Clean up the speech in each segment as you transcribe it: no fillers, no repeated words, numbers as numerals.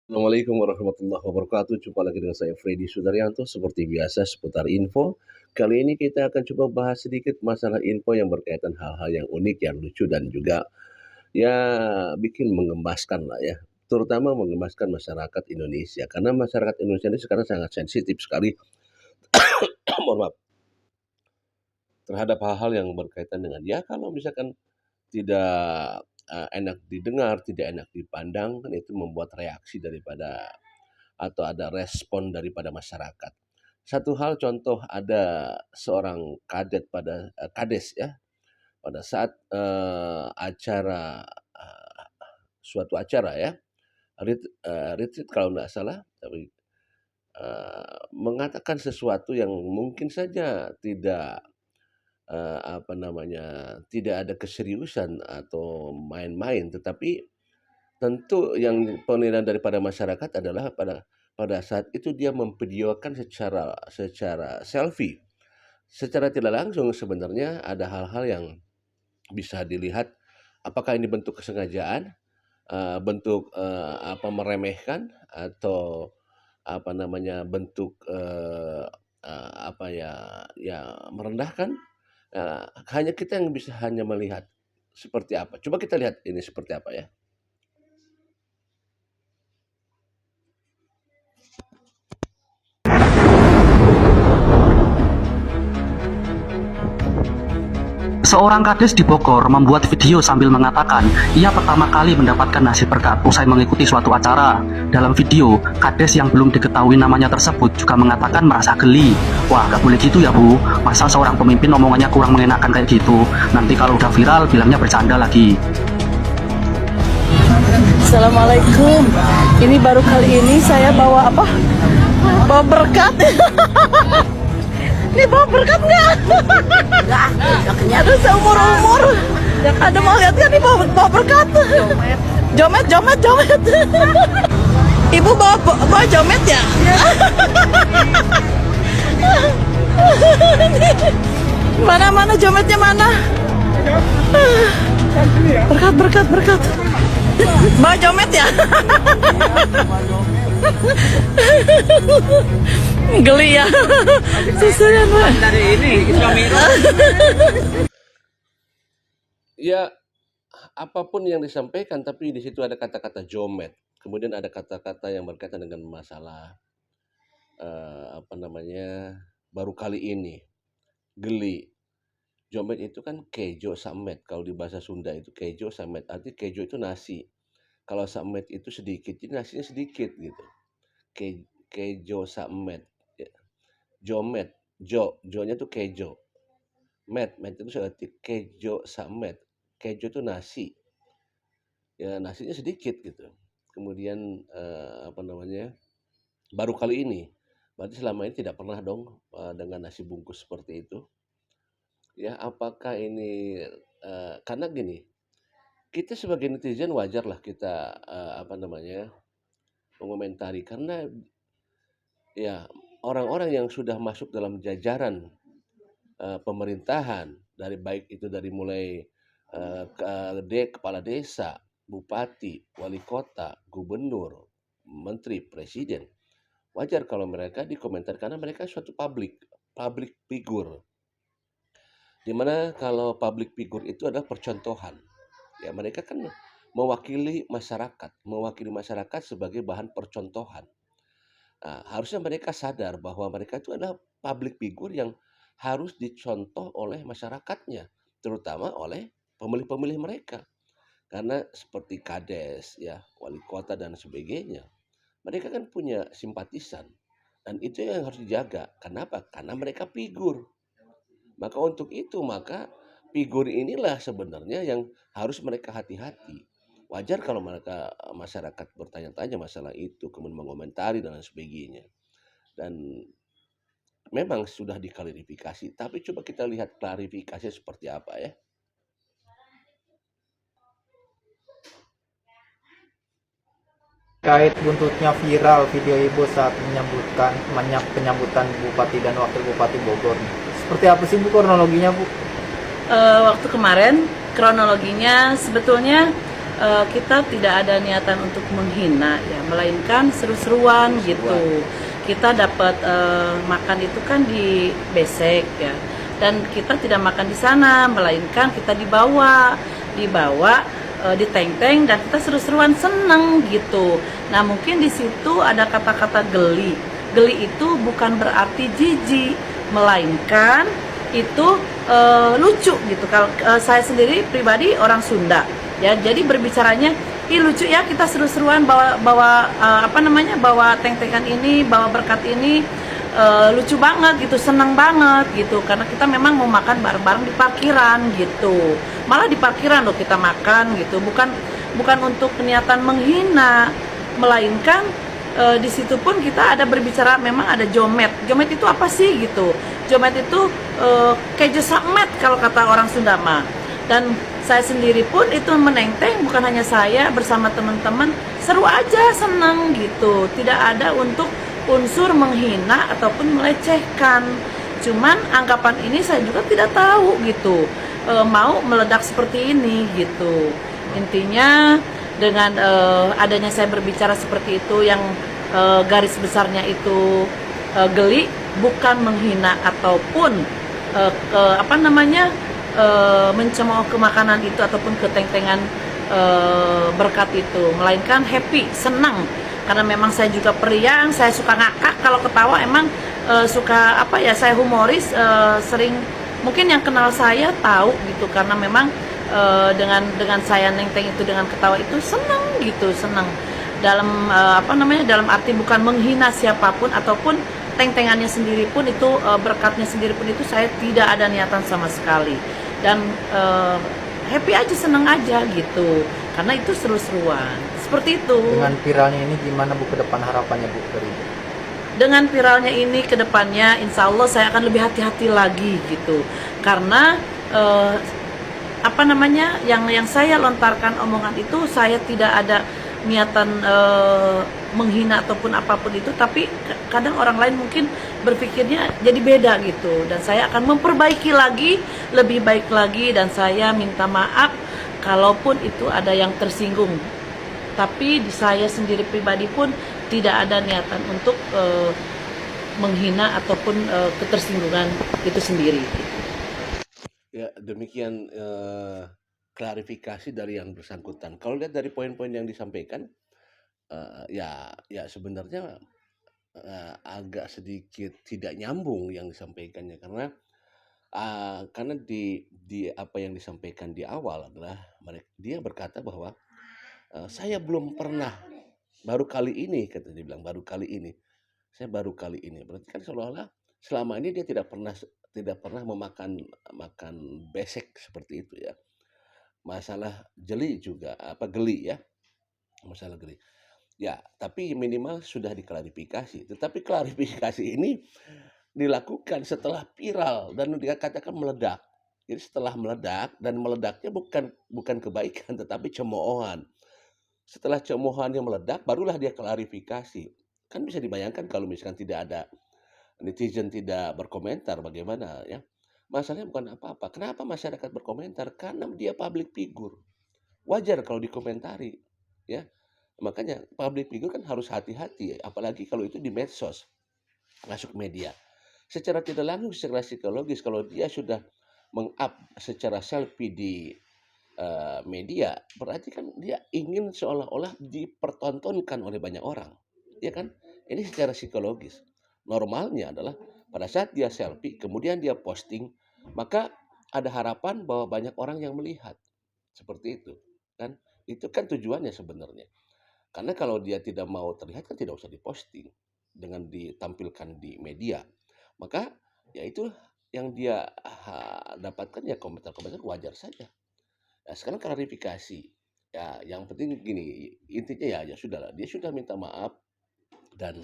Assalamualaikum warahmatullahi wabarakatuh. Jumpa lagi dengan saya Freddy Sudaryanto. Seperti biasa seputar info. Kali ini kita akan coba bahas sedikit masalah info yang berkaitan hal-hal yang unik, yang lucu dan juga ya bikin menggemaskan lah ya. Terutama menggemaskan masyarakat Indonesia. Karena masyarakat Indonesia ini sekarang sangat sensitif sekali mohon maaf, terhadap hal-hal yang berkaitan dengan ya kalau misalkan tidak enak didengar, tidak enak dipandang, kan itu membuat reaksi daripada atau ada respon daripada masyarakat. Satu hal contoh ada seorang kades ya, pada saat, suatu acara ya, retreat kalau nggak salah, tapi, mengatakan sesuatu yang mungkin saja tidak, tidak ada keseriusan atau main-main, tetapi tentu yang penilaian daripada masyarakat adalah pada saat itu dia memvideokan secara selfie. Secara tidak langsung sebenarnya ada hal-hal yang bisa dilihat apakah ini bentuk kesengajaan, bentuk, meremehkan atau bentuk, merendahkan. Hanya kita yang bisa hanya melihat seperti apa. Coba kita lihat ini seperti apa ya. Seorang kades di Bogor membuat video sambil mengatakan ia pertama kali mendapatkan nasi berkat usai mengikuti suatu acara. Dalam video, kades yang belum diketahui namanya tersebut juga mengatakan merasa geli. Wah, gak boleh gitu ya bu, masa seorang pemimpin omongannya kurang mengenakan kayak gitu. Nanti kalau udah viral bilangnya bercanda lagi. Assalamualaikum. Ini baru kali ini saya bawa apa? Bawa berkat. Ini bawa berkat nggak? Nggak. Aduh, seumur-umur. Ada mau lihat kan? Ini bawa berkat. Jomet. Ibu bawa jomet ya? Mana jometnya mana? Berkat. Bawa jomet ya? Geli ya. Susunya dari ini Islamiro. Ya, apapun yang disampaikan, tapi di situ ada kata-kata jomet. Kemudian ada kata-kata yang berkaitan dengan masalah baru kali ini, geli. Jomet itu kan kejo samet. Kalau di bahasa Sunda itu kejo samet. Arti kejo itu nasi. Kalau samet itu sedikit, jadi nasinya sedikit gitu. Kejo samet. Ya. Jomet, jo-nya tuh kejo. Met itu seperti kejo samet. Kejo itu nasi. Ya nasinya sedikit gitu. Kemudian baru kali ini. Berarti selama ini tidak pernah dong dengan nasi bungkus seperti itu. Ya apakah ini karena gini, kita sebagai netizen wajarlah kita mengomentari karena ya orang-orang yang sudah masuk dalam jajaran pemerintahan dari mulai kepala desa, bupati, wali kota, gubernur, menteri, presiden, wajar kalau mereka dikomentar karena mereka suatu public figure. Dimana kalau public figure itu adalah percontohan. Ya mereka kan mewakili masyarakat sebagai bahan percontohan. Nah, harusnya mereka sadar bahwa mereka itu adalah public figure yang harus dicontoh oleh masyarakatnya, terutama oleh pemilih-pemilih mereka. Karena seperti kades, ya, wali kota dan sebagainya, mereka kan punya simpatisan dan itu yang harus dijaga. Kenapa? Karena mereka figur. Maka untuk itu, figur inilah sebenarnya yang harus mereka hati-hati. Wajar kalau masyarakat bertanya-tanya masalah itu, kemudian mengomentari dan sebagainya. Dan memang sudah diklarifikasi, tapi coba kita lihat klarifikasi seperti apa ya. Terkait buntutnya viral video ibu saat penyambutan Bupati dan Wakil Bupati Bogor. Seperti apa sih Bu kronologinya Bu? Waktu kemarin kronologinya sebetulnya kita tidak ada niatan untuk menghina ya, melainkan seru-seruan gitu. Kita dapat makan itu kan di besek ya, dan kita tidak makan di sana, melainkan kita dibawa di teng-teng, dan kita seru-seruan seneng gitu. Nah mungkin di situ ada kata-kata geli. Geli itu bukan berarti jijik, melainkan itu lucu gitu. Kalau saya sendiri pribadi orang Sunda ya, jadi berbicaranya lucu ya, kita seru-seruan bawa bawa teng-tengan ini, bawa berkat ini, lucu banget gitu, seneng banget gitu, karena kita memang mau makan bareng-bareng di parkiran gitu. Malah di parkiran loh kita makan gitu, bukan untuk niatan menghina, melainkan di situ pun kita ada berbicara, memang ada jomet. Jomet itu apa sih gitu? Jomet itu keju sakmet kalau kata orang Sunda mah. Dan saya sendiri pun itu menenteng, bukan hanya saya, bersama teman-teman, seru aja, senang gitu. Tidak ada untuk unsur menghina ataupun melecehkan. Cuman anggapan ini saya juga tidak tahu gitu, mau meledak seperti ini gitu. Intinya dengan adanya saya berbicara seperti itu, yang garis besarnya itu geli, bukan menghina ataupun mencemooh ke makanan itu ataupun ke teng-tengan berkat itu, melainkan happy, senang. Karena memang saya juga periang, saya suka ngakak kalau ketawa, emang suka saya humoris, sering, mungkin yang kenal saya tahu gitu, karena memang dengan saya neng-teng itu, dengan ketawa itu senang gitu, senang dalam dalam arti bukan menghina siapapun ataupun teng-tengannya sendiri pun itu, berkatnya sendiri pun itu saya tidak ada niatan sama sekali, dan happy aja, senang aja gitu, karena itu seru-seruan seperti itu. Dengan viralnya ini gimana Bu ke depan harapannya Bu dari Ibu? Dengan viralnya ini ke depannya insya Allah saya akan lebih hati-hati lagi gitu, karena yang saya lontarkan omongan itu, saya tidak ada niatan menghina ataupun apapun itu, tapi kadang orang lain mungkin berpikirnya jadi beda gitu, dan saya akan memperbaiki lagi, lebih baik lagi, dan saya minta maaf kalaupun itu ada yang tersinggung. Tapi di saya sendiri pribadi pun tidak ada niatan untuk menghina ataupun ketersinggungan itu sendiri. Ya, demikian klarifikasi dari yang bersangkutan. Kalau lihat dari poin-poin yang disampaikan, ya sebenarnya agak sedikit tidak nyambung yang disampaikannya, karena di apa yang disampaikan di awal adalah dia berkata bahwa saya belum pernah, baru kali ini, kata dia bilang, baru kali ini. Saya baru kali ini. Berarti kan seolah-olah selama ini dia tidak pernah makan besek seperti itu ya. Masalah geli ya, masalah geli. Ya, tapi minimal sudah diklarifikasi. Tetapi klarifikasi ini dilakukan setelah viral dan dia katakan meledak. Jadi setelah meledak, dan meledaknya bukan kebaikan tetapi cemoohan. Setelah cemoohannya meledak, barulah dia klarifikasi. Kan bisa dibayangkan kalau misalkan tidak ada netizen tidak berkomentar, bagaimana ya? Masalahnya bukan apa-apa. Kenapa masyarakat berkomentar? Karena dia public figure. Wajar kalau dikomentari, ya. Makanya public figure kan harus hati-hati, apalagi kalau itu di medsos, masuk media. Secara tidak langsung, secara psikologis, kalau dia sudah meng-up secara selfie di media, berarti kan dia ingin seolah-olah dipertontonkan oleh banyak orang, ya kan? Ini secara psikologis. Normalnya adalah pada saat dia selfie kemudian dia posting, maka ada harapan bahwa banyak orang yang melihat, seperti itu kan? Itu kan tujuannya sebenarnya. Karena kalau dia tidak mau terlihat kan tidak usah diposting dengan ditampilkan di media, maka ya itu yang dia dapatkan, ya komentar-komentar wajar saja. Nah, sekarang klarifikasi. Ya, yang penting gini, intinya ya sudahlah, dia sudah minta maaf dan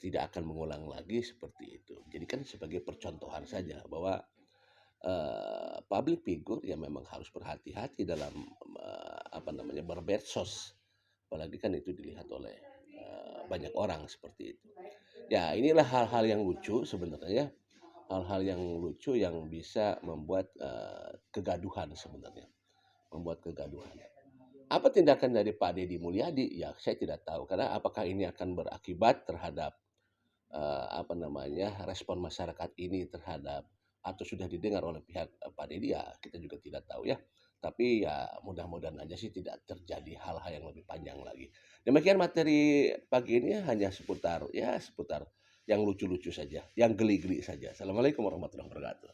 tidak akan mengulang lagi seperti itu. Jadi kan sebagai percontohan saja bahwa public figure ya memang harus berhati-hati dalam bermedsos. Apalagi kan itu dilihat oleh banyak orang seperti itu. Ya, inilah hal-hal yang lucu sebenarnya. Hal-hal yang lucu yang bisa membuat kegaduhan sebenarnya. Membuat kegaduhan. Apa tindakan dari Pak Deddy Mulyadi? Ya, saya tidak tahu karena apakah ini akan berakibat terhadap respon masyarakat ini terhadap atau sudah didengar oleh pihak Pak Deddy, ya kita juga tidak tahu ya. Tapi ya mudah-mudahan aja sih tidak terjadi hal-hal yang lebih panjang lagi. Demikian materi pagi ini hanya seputar yang lucu-lucu saja, yang geli-geli saja. Assalamualaikum warahmatullahi wabarakatuh.